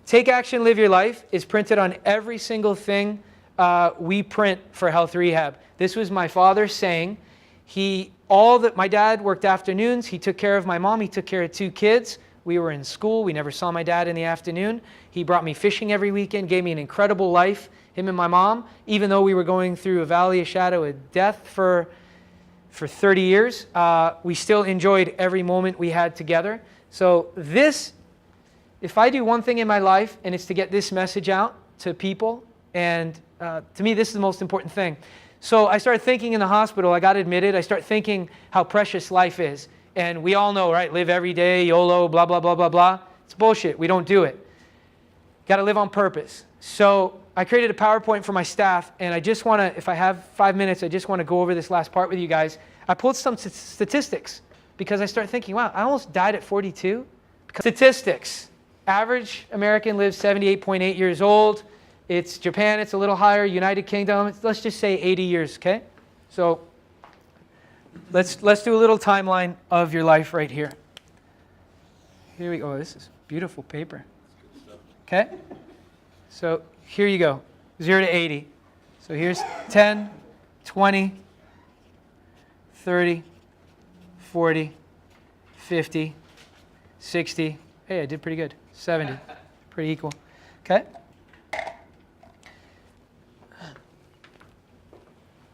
Take action, live your life is printed on every single thing we print for health rehab. This was my father saying. My dad worked afternoons. He took care of my mom. He took care of 2 kids. We were in school. We never saw my dad in the afternoon. He brought me fishing every weekend, gave me an incredible life, him and my mom, even though we were going through a valley of shadow of death for 30 years. We still enjoyed every moment we had together. So if I do one thing in my life, and it's to get this message out to people, and to me, this is the most important thing. So I started thinking in the hospital, I got admitted, I started thinking how precious life is. And we all know, right? Live every day, YOLO, blah, blah, blah, blah, blah. It's bullshit. We don't do it. Got to live on purpose. So I created a PowerPoint for my staff, and I just want to, if I have 5 minutes, I just want to go over this last part with you guys. I pulled some statistics because I started thinking, wow, I almost died at 42. Statistics. Average American lives 78.8 years old. It's Japan, it's a little higher. United Kingdom, let's just say 80 years, okay? So let's do a little timeline of your life right here. Here we go. Oh, this is beautiful paper. Okay? So here you go. 0 to 80. So here's 10, 20, 30, 40, 50, 60. Hey, I did pretty good. 70. Pretty equal. Okay?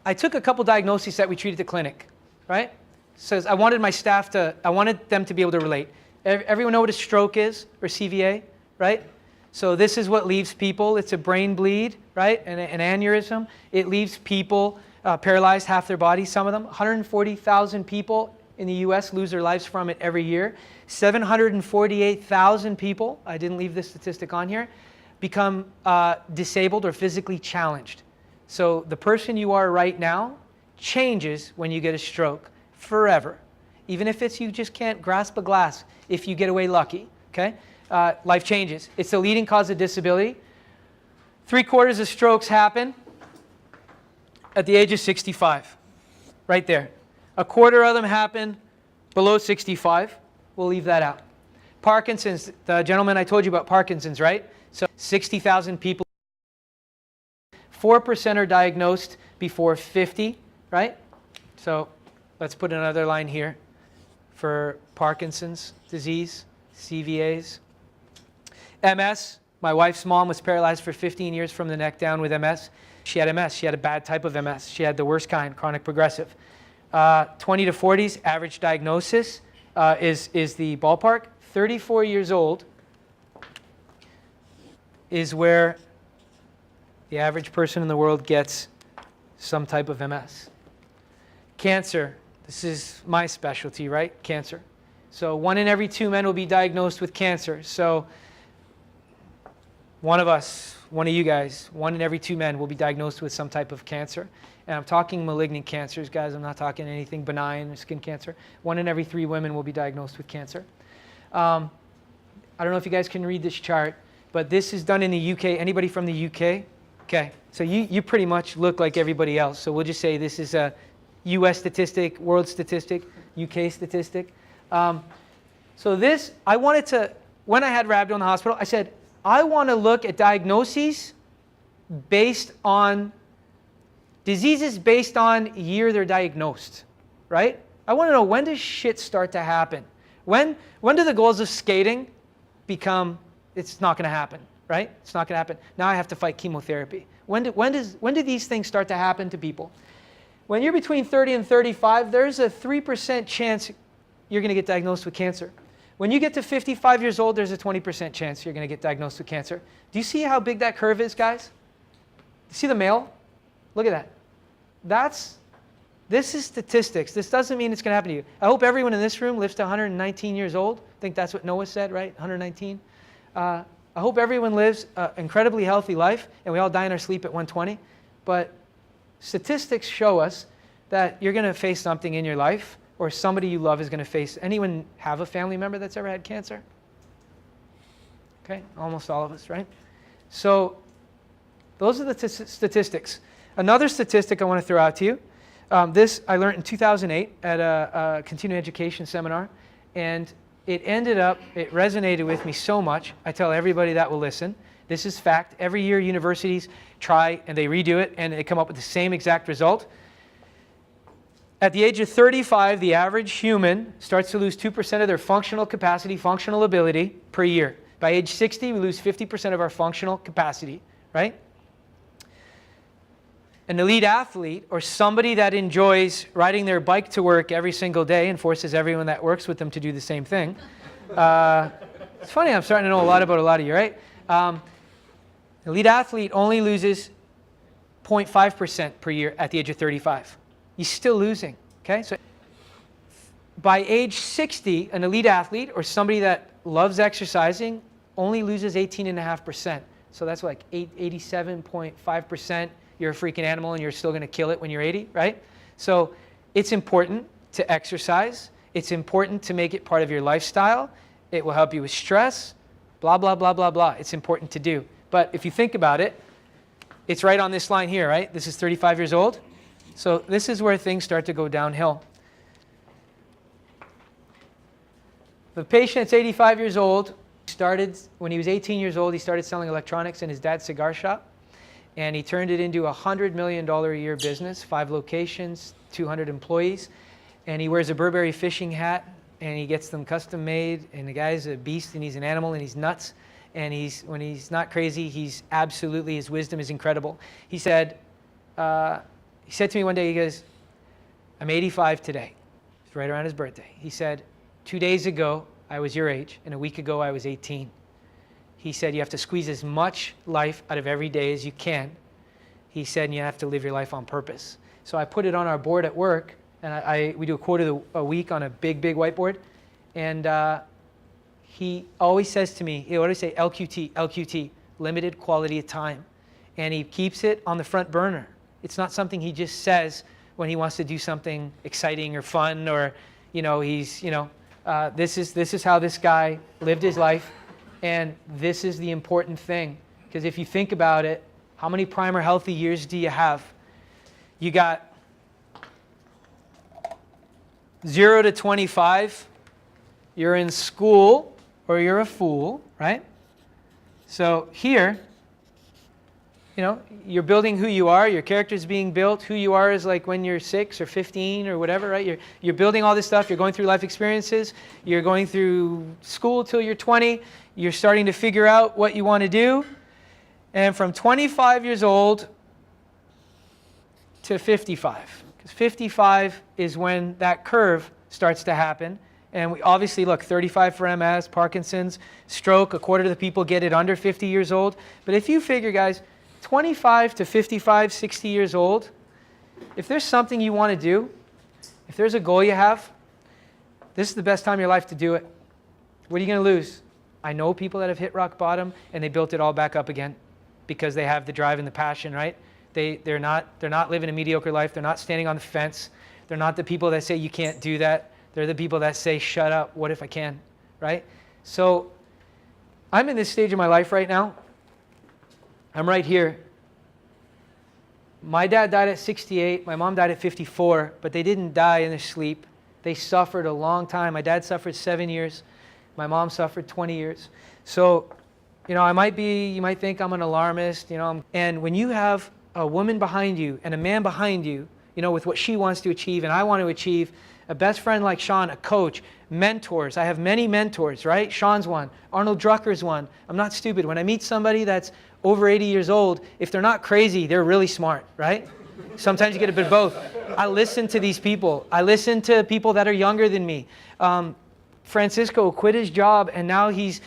I took a couple diagnoses that we treated at the clinic, right? So I wanted my staff I wanted them to be able to relate. Everyone know what a stroke is, or CVA, right? So this is what leaves people. It's a brain bleed, right? An aneurysm. It leaves people paralyzed half their body, some of them. 140,000 people in the US lose their lives from it every year. 748,000 people, I didn't leave this statistic on here, become disabled or physically challenged. So the person you are right now changes when you get a stroke forever. Even if it's you just can't grasp a glass if you get away lucky, okay? Life changes. It's the leading cause of disability. 3/4 of strokes happen at the age of 65, right there. 1/4 of them happen below 65. We'll leave that out. Parkinson's, the gentleman I told you about Parkinson's, right? So 60,000 people. 4% are diagnosed before 50, right? So let's put another line here for Parkinson's disease, CVAs. MS, my wife's mom was paralyzed for 15 years from the neck down with MS. She had MS. She had a bad type of MS. She had the worst kind, chronic progressive. 20 to 40s, average diagnosis is the ballpark. 34 years old is where the average person in the world gets some type of MS. Cancer, this is my specialty, right? Cancer. So 1 in every 2 men will be diagnosed with cancer. So one of us, one of you guys, 1 in every 2 men will be diagnosed with some type of cancer. And I'm talking malignant cancers, guys. I'm not talking anything benign or skin cancer. 1 in every 3 women will be diagnosed with cancer. I don't know if you guys can read this chart, but this is done in the UK. Anybody from the UK? Okay, so you pretty much look like everybody else. So we'll just say this is a US statistic, world statistic, UK statistic. So this, I wanted to, when I had Rabdo in the hospital, I said, I want to look at diagnoses based on diseases based on year they're diagnosed, right? I want to know, when does shit start to happen? When do the goals of skating become, it's not going to happen, right? It's not going to happen. Now I have to fight chemotherapy. When do these things start to happen to people? When you're between 30 and 35, there's a 3% chance you're going to get diagnosed with cancer. When you get to 55 years old, there's a 20% chance you're going to get diagnosed with cancer. Do you see how big that curve is, guys? You see the male? Look at that. This is statistics. This doesn't mean it's going to happen to you. I hope everyone in this room lives to 119 years old. I think that's what Noah said, right? 119. I hope everyone lives an incredibly healthy life, and we all die in our sleep at 120. But statistics show us that you're going to face something in your life, or somebody you love is going to face. Anyone have a family member that's ever had cancer? Okay, almost all of us, right? So those are the statistics. Another statistic I want to throw out to you. This I learned in 2008 at a continuing education seminar. And it resonated with me so much. I tell everybody that will listen. This is fact. Every year universities try and they redo it and they come up with the same exact result. At the age of 35, the average human starts to lose 2% of their functional capacity, functional ability per year. By age 60, we lose 50% of our functional capacity, right? An elite athlete, or somebody that enjoys riding their bike to work every single day and forces everyone that works with them to do the same thing. It's funny, I'm starting to know a lot about a lot of you, right? Elite athlete only loses 0.5% per year at the age of 35. He's still losing, okay? So by age 60, an elite athlete or somebody that loves exercising only loses 18.5%. So that's like 87.5%. You're a freaking animal and you're still going to kill it when you're 80, right? So it's important to exercise. It's important to make it part of your lifestyle. It will help you with stress, blah, blah, blah, blah, blah. It's important to do. But if you think about it, it's right on this line here, right? This is 35 years old. So this is where things start to go downhill. The patient's 85 years old. When he was 18 years old, he started selling electronics in his dad's cigar shop. And he turned it into a $100 million a year business, 5 locations, 200 employees. And he wears a Burberry fishing hat, and he gets them custom made. And the guy's a beast, and he's an animal, and he's nuts. And when he's not crazy, he's absolutely, his wisdom is incredible. He said to me one day, he goes, I'm 85 today. It's right around his birthday. He said, 2 days ago, I was your age, and a week ago, I was 18. He said, you have to squeeze as much life out of every day as you can. He said, and you have to live your life on purpose. So I put it on our board at work, and we do a quote of a week on a big, big whiteboard. And he always says to me, he always say LQT, LQT, limited quality of time. And he keeps it on the front burner. It's not something he just says when he wants to do something exciting or fun, or, this is how this guy lived his life. And this is the important thing. Because if you think about it, how many prime or healthy years do you have? You got 0 to 25. You're in school or you're a fool, right? So here, you're building who you are. Your character's being built. Who you are is like when you're 6 or 15 or whatever, right? You're building all this stuff. You're going through life experiences. You're going through school till you're 20. You're starting to figure out what you want to do. And from 25 years old to 55. Because 55 is when that curve starts to happen. And we obviously, look, 35 for MS, Parkinson's, stroke, a quarter of the people get it under 50 years old. But if you figure, guys, 25 to 55, 60 years old, if there's something you want to do, if there's a goal you have, this is the best time of your life to do it. What are you going to lose? I know people that have hit rock bottom and they built it all back up again because they have the drive and the passion, right? They're not living a mediocre life. They're not standing on the fence. They're not the people that say you can't do that. They're the people that say, shut up, what if I can, right? So I'm in this stage of my life right now. I'm right here. My dad died at 68. My mom died at 54, but they didn't die in their sleep. They suffered a long time. My dad suffered 7 years. My mom suffered 20 years. So, you might think I'm an alarmist, and when you have a woman behind you and a man behind you, with what she wants to achieve and I want to achieve, a best friend like Sean, a coach, mentors. I have many mentors, right? Sean's one. Arnold Drucker's one. I'm not stupid. When I meet somebody that's over 80 years old, if they're not crazy, they're really smart, right? Sometimes you get a bit of both. I listen to these people. I listen to people that are younger than me. Francisco quit his job and now he's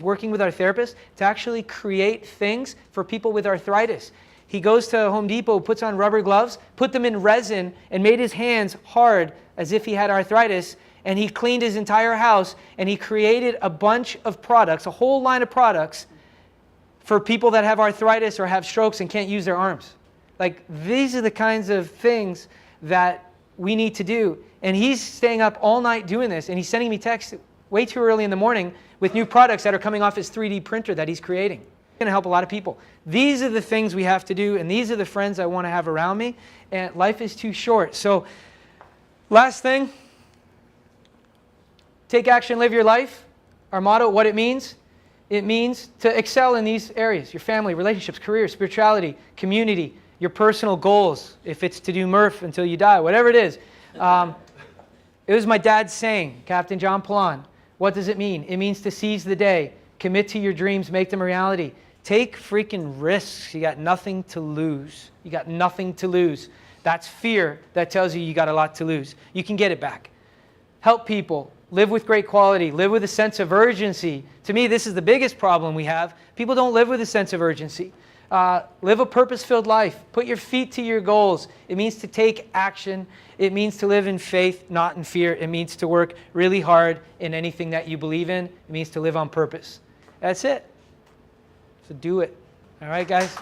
working with our therapist to actually create things for people with arthritis. He goes to Home Depot, puts on rubber gloves, put them in resin, and made his hands hard as if he had arthritis. And he cleaned his entire house, and he created a bunch of products, a whole line of products for people that have arthritis or have strokes and can't use their arms. Like, these are the kinds of things that we need to do. And he's staying up all night doing this, and he's sending me texts way too early in the morning with new products that are coming off his 3D printer that he's creating. Going to help a lot of people. These are the things we have to do, and these are the friends I want to have around me, and life is too short. So, last thing, Take action, live your life. Our motto, what it means to excel in these areas. Your family, relationships, career, spirituality, community, your personal goals. If it's to do Murph until you die, whatever it is. It was my dad's saying, Captain John Pallon. What does it mean? It means to seize the day, commit to your dreams, make them a reality. Take freaking risks. You got nothing to lose. You got nothing to lose. That's fear that tells you got a lot to lose. You can get it back. Help people. Live with great quality. Live with a sense of urgency. To me, this is the biggest problem we have. People don't live with a sense of urgency. Live a purpose-filled life. Put your feet to your goals. It means to take action. It means to live in faith, not in fear. It means to work really hard in anything that you believe in. It means to live on purpose. That's it. So do it. All right, guys?